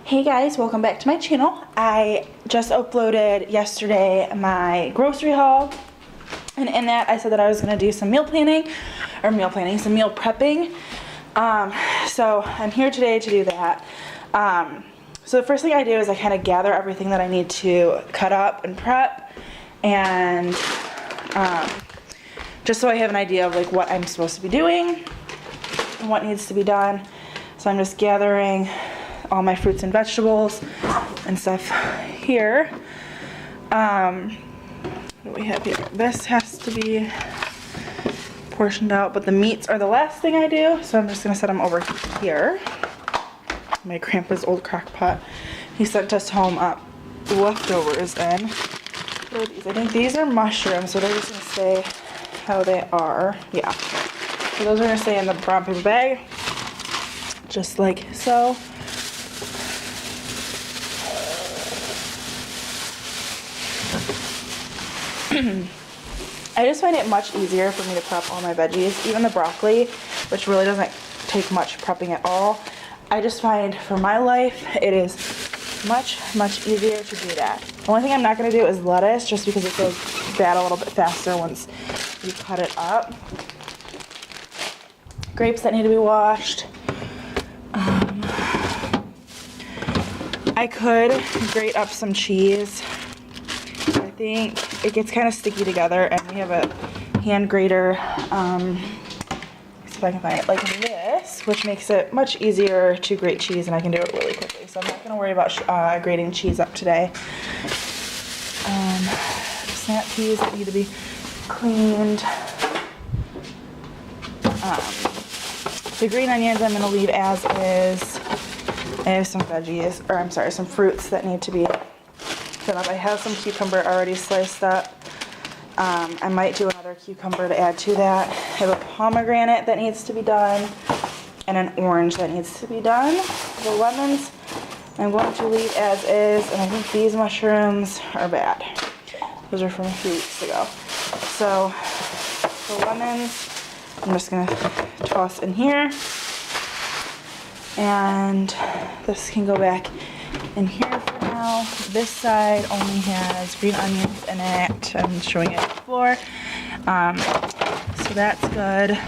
Hey guys, welcome back to my channel. I just uploaded yesterday my grocery haul, and in that I said that I was going to do some some meal prepping. So I'm here today to do that. So the first thing I do is I kind of gather everything that I need to cut up and prep, and just so I have an idea of like what I'm supposed to be doing and what needs to be done. So I'm just gathering all my fruits and vegetables and stuff here. What do we have here? This has to be portioned out, but the meats are the last thing I do, so I'm just gonna set them over here. My grandpa's old crock pot. He sent us home leftovers in. What are these? I think these are mushrooms, so they're just gonna stay how they are. Yeah. So those are gonna stay in the brown paper bag, just like so. I just find it much easier for me to prep all my veggies, even the broccoli, which really doesn't take much prepping at all. I just find for my life it is much easier to do that. The only thing I'm not going to do is lettuce, just because it goes bad a little bit faster once you cut it up. Grapes that need to be washed. I could grate up some cheese. I think it gets kind of sticky together, and we have a hand grater, see if I can find it, like this, which makes it much easier to grate cheese, and I can do it really quickly. So I'm not going to worry about grating cheese up today. Snap peas that need to be cleaned. The green onions I'm going to leave as is. I have some veggies, or I'm sorry, some fruits that need to be cut up. I have some cucumber already sliced up. I might do another cucumber to add to that. I have a pomegranate that needs to be done, and an orange that needs to be done. The lemons I'm going to leave as is, and I think these mushrooms are bad. Those are from a few weeks ago. So the lemons I'm just going to toss in here, and this can go back in here for now. This side only has green onions in it. I'm showing it on the floor. So that's good.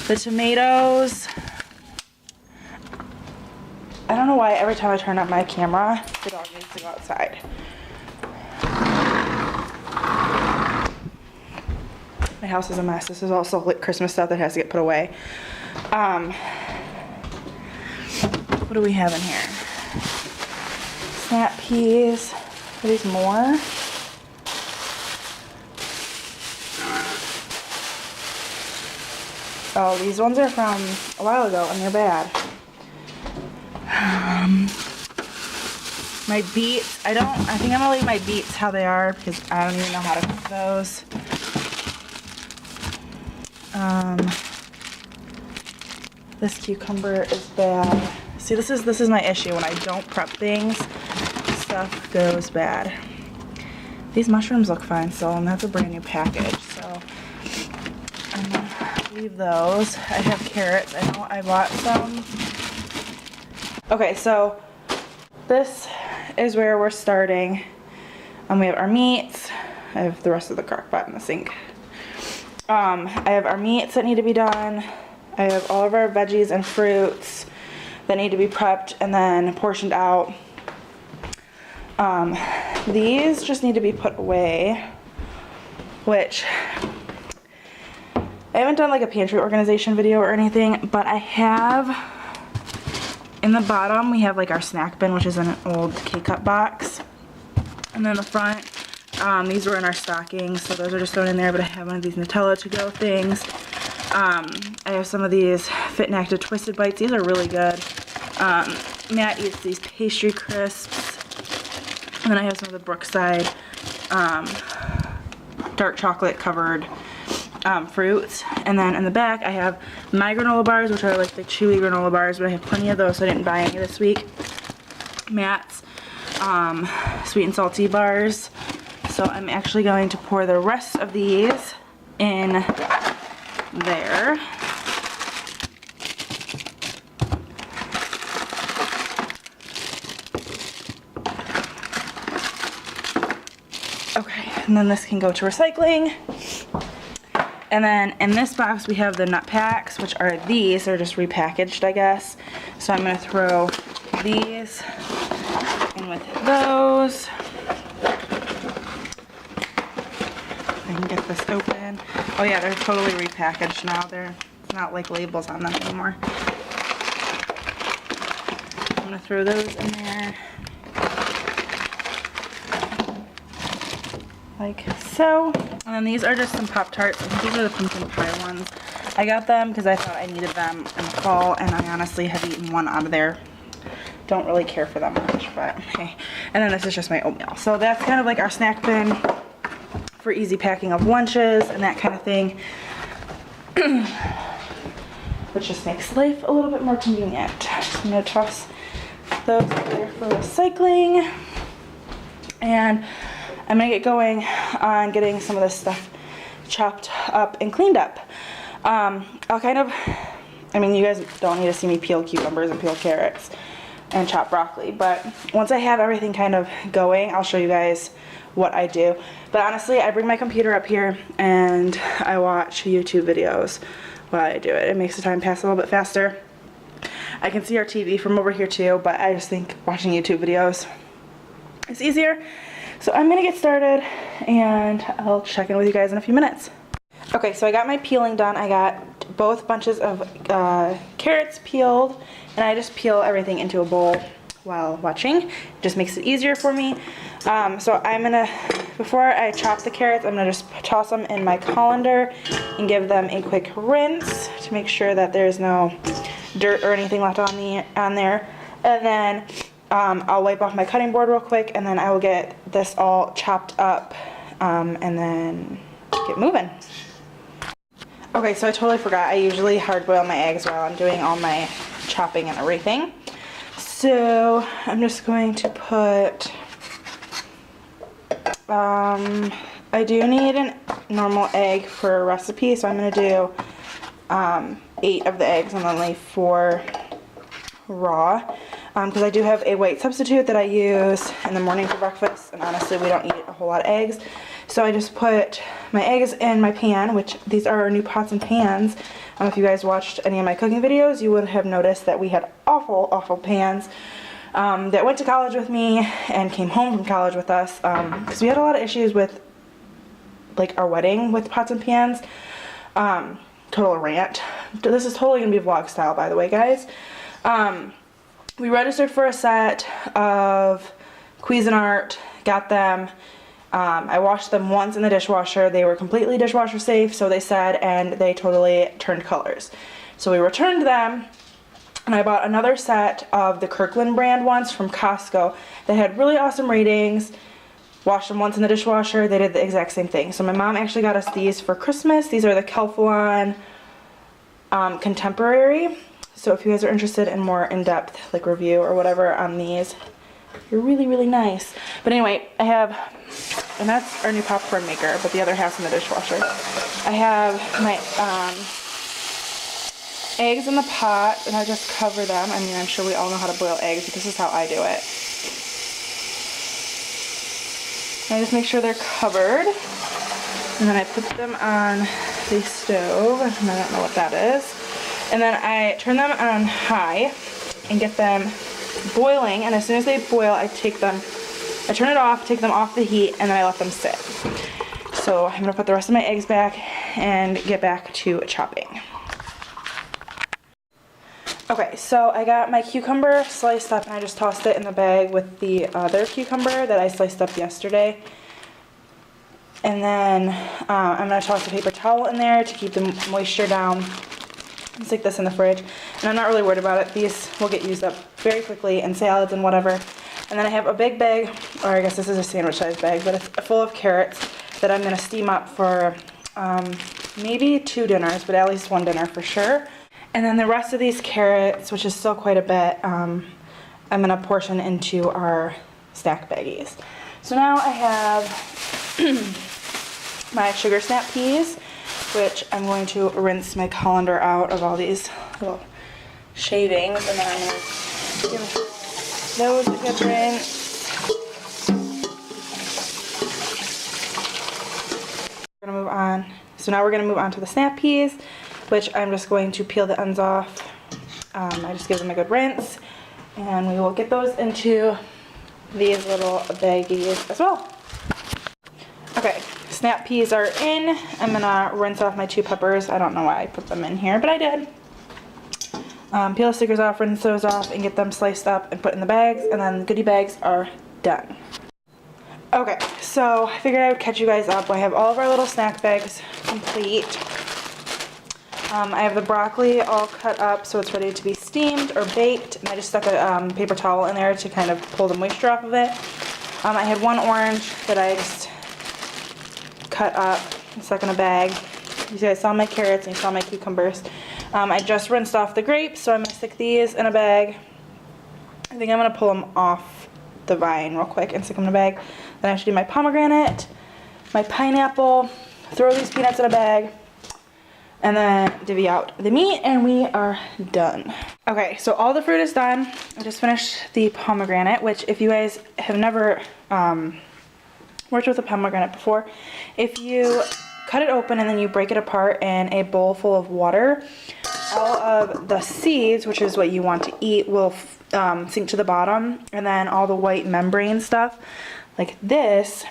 The tomatoes, I don't know why every time I turn up my camera, the dog needs to go outside. My house is a mess. This is also like Christmas stuff that has to get put away. What do we have in here? Snap peas. Are these more? Oh, these ones are from a while ago and they're bad. My beets, I think I'm gonna leave my beets how they are because I don't even know how to cook those. This cucumber is bad. See, this is my issue. When I don't prep things, stuff goes bad. These mushrooms look fine still, and that's a brand new package, so I'm gonna leave those. I have carrots. I know I bought some. Okay, so this is where we're starting. We have our meats. I have the rest of the crock pot in the sink. I have our meats that need to be done. I have all of our veggies and fruits that need to be prepped and then portioned out. These just need to be put away, which I haven't done like a pantry organization video or anything, but I have in the bottom we have like our snack bin, which is in an old K-Cup box, and then the front these were in our stocking, so those are just thrown in there, but I have one of these Nutella to go things. I have some of these Fit and Active Twisted Bites. These are really good. Matt eats these pastry crisps. And then I have some of the Brookside dark chocolate covered fruits. And then in the back I have my granola bars, which are like the chewy granola bars, but I have plenty of those, so I didn't buy any this week. Matt's sweet and salty bars. So I'm actually going to pour the rest of these in there. and then this can go to recycling. And then in this box we have the nut packs, which are these. They're just repackaged, I guess. So I'm gonna throw these in with those. I can get this open. Oh yeah, they're totally repackaged now. They're not like labels on them anymore. I'm gonna throw those in there. Like so. And then these are just some Pop-Tarts. I think these are the pumpkin pie ones. I got them because I thought I needed them in the fall, and I honestly have eaten one out of there. Don't really care for them much, but hey. And then this is just my oatmeal. So that's kind of like our snack bin for easy packing of lunches and that kind of thing. Which just makes life a little bit more convenient. I'm going to toss those there for recycling. And I'm going to get going on getting some of this stuff chopped up and cleaned up. I'll kind of, I mean, you guys don't need to see me peel cucumbers and peel carrots and chop broccoli, but once I have everything kind of going, I'll show you guys what I do. But honestly, I bring my computer up here and I watch YouTube videos while I do it. It makes the time pass a little bit faster. I can see our TV from over here too, but I just think watching YouTube videos is easier. So I'm gonna get started and I'll check in with you guys in a few minutes. Okay, so I got my peeling done. I got both bunches of carrots peeled, and I just peel everything into a bowl while watching. It just makes it easier for me. So I'm gonna, before I chop the carrots, I'm gonna just toss them in my colander and give them a quick rinse to make sure that there's no dirt or anything left on there. And then I'll wipe off my cutting board real quick, and then I will get this all chopped up and then get moving. Okay, so I totally forgot. I usually hard boil my eggs while I'm doing all my chopping and everything. So I'm just going to put, I do need a normal egg for a recipe, so I'm going to do 8 of the eggs and then leave 4 raw. Because I do have a white substitute that I use in the morning for breakfast, and honestly we don't eat a whole lot of eggs. So I just put my eggs in my pan, which these are our new pots and pans. I don't know if you guys watched any of my cooking videos, you would have noticed that we had awful pans that went to college with me and came home from college with us, because we had a lot of issues with like our wedding with pots and pans. Total rant. This is totally gonna be vlog style, by the way, guys. We registered for a set of Cuisinart, got them. I washed them once in the dishwasher. They were completely dishwasher safe, so they said, and they totally turned colors. So we returned them, and I bought another set of the Kirkland brand ones from Costco that had really awesome ratings. Washed them once in the dishwasher. They did the exact same thing. So my mom actually got us these for Christmas. These are the Calphalon Contemporary. So if you guys are interested in more in-depth like review or whatever on these, they're really nice. But anyway, I have, and that's our new popcorn maker, but the other half's in the dishwasher. I have my eggs in the pot, and I just cover them. I mean, I'm sure we all know how to boil eggs, but this is how I do it. I just make sure they're covered, and then I put them on the stove, and I don't know what that is. And then I turn them on high and get them boiling, and as soon as they boil, I turn it off, take them off the heat, and then I let them sit. So I'm gonna put the rest of my eggs back and get back to chopping. Okay, so I got my cucumber sliced up, and I just tossed it in the bag with the other cucumber that I sliced up yesterday. And then I'm gonna toss a paper towel in there to keep the moisture down. I'll stick this in the fridge, and I'm not really worried about it. These will get used up very quickly in salads and whatever. And then I have a big bag, or I guess this is a sandwich size bag, but it's full of carrots that I'm going to steam up for maybe 2 dinners, but at least 1 dinner for sure. And then the rest of these carrots, which is still quite a bit, I'm going to portion into our snack baggies. So now I have my sugar snap peas, which I'm going to rinse my colander out of all these little shavings, and then I'm going to give those a good rinse. on. So now we're gonna move on to the snap peas, which I'm just going to peel the ends off. I just give them a good rinse, and we will get those into these little baggies as well. Okay, snap peas are in. I'm gonna rinse off my 2 peppers. I don't know why I put them in here, but I did. Peel the stickers off, rinse those off, and get them sliced up and put in the bags, and then the goodie bags are done. Okay, so I figured I would catch you guys up. I have all of our little snack bags complete. I have the broccoli all cut up so it's ready to be steamed or baked, and I just stuck a paper towel in there to kind of pull the moisture off of it. I had 1 orange that I just cut up and stuck in a bag. You guys saw my carrots and you saw my cucumbers. I just rinsed off the grapes, so I'm going to stick these in a bag. I think I'm going to pull them off the vine real quick and stick them in a bag. Then I have to do my pomegranate, my pineapple, throw these peanuts in a bag, and then divvy out the meat, and we are done. Okay, so all the fruit is done. I just finished the pomegranate, which if you guys have never worked with a pomegranate before, if you cut it open and then you break it apart in a bowl full of water, all of the seeds, which is what you want to eat, will sink to the bottom, and then all the white membrane stuff like this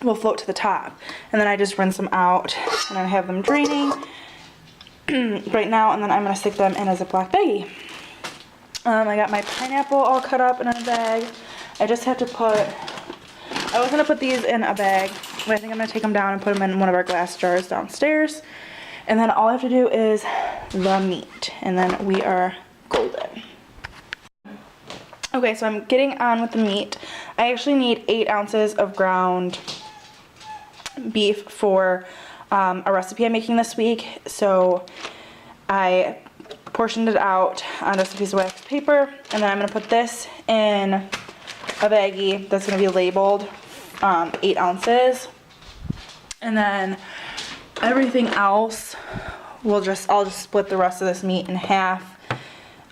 will float to the top. And then I just rinse them out, and I have them draining right now, and then I'm going to stick them in a Ziploc baggie. I got my pineapple all cut up in a bag. I just have to put, I was going to put these in a bag, but I think I'm going to take them down and put them in one of our glass jars downstairs. And then all I have to do is the meat, and then we are golden. Okay, so I'm getting on with the meat. I actually need 8 ounces of ground beef for a recipe I'm making this week. So I portioned it out on just a piece of wax paper, and then I'm going to put this in a baggie that's going to be labeled 8 ounces. And then everything else, I'll just split the rest of this meat in half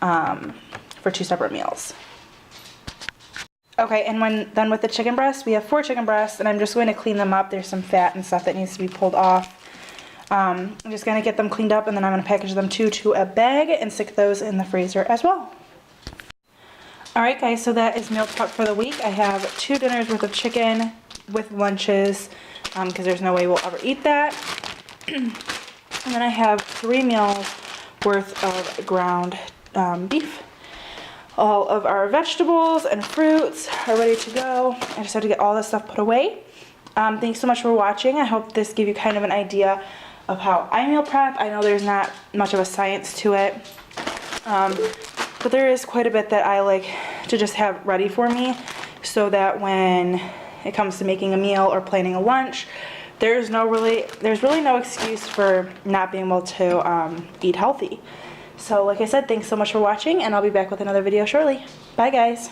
for 2 separate meals. Okay, and when done with the chicken breast, we have 4 chicken breasts, and I'm just going to clean them up. There's some fat and stuff that needs to be pulled off. I'm just going to get them cleaned up, and then I'm going to package them to a bag and stick those in the freezer as well. Alright guys, so that is meal prep for the week. I have 2 dinners worth of chicken with lunches, because there's no way we'll ever eat that. And then I have 3 meals worth of ground beef. All of our vegetables and fruits are ready to go. I just have to get all this stuff put away. Thanks so much for watching. I hope this gave you kind of an idea of how I meal prep. I know there's not much of a science to it, but there is quite a bit that I like to just have ready for me, so that when it comes to making a meal or planning a lunch, there's really no excuse for not being able to eat healthy. So like I said, thanks so much for watching, and I'll be back with another video shortly. Bye guys.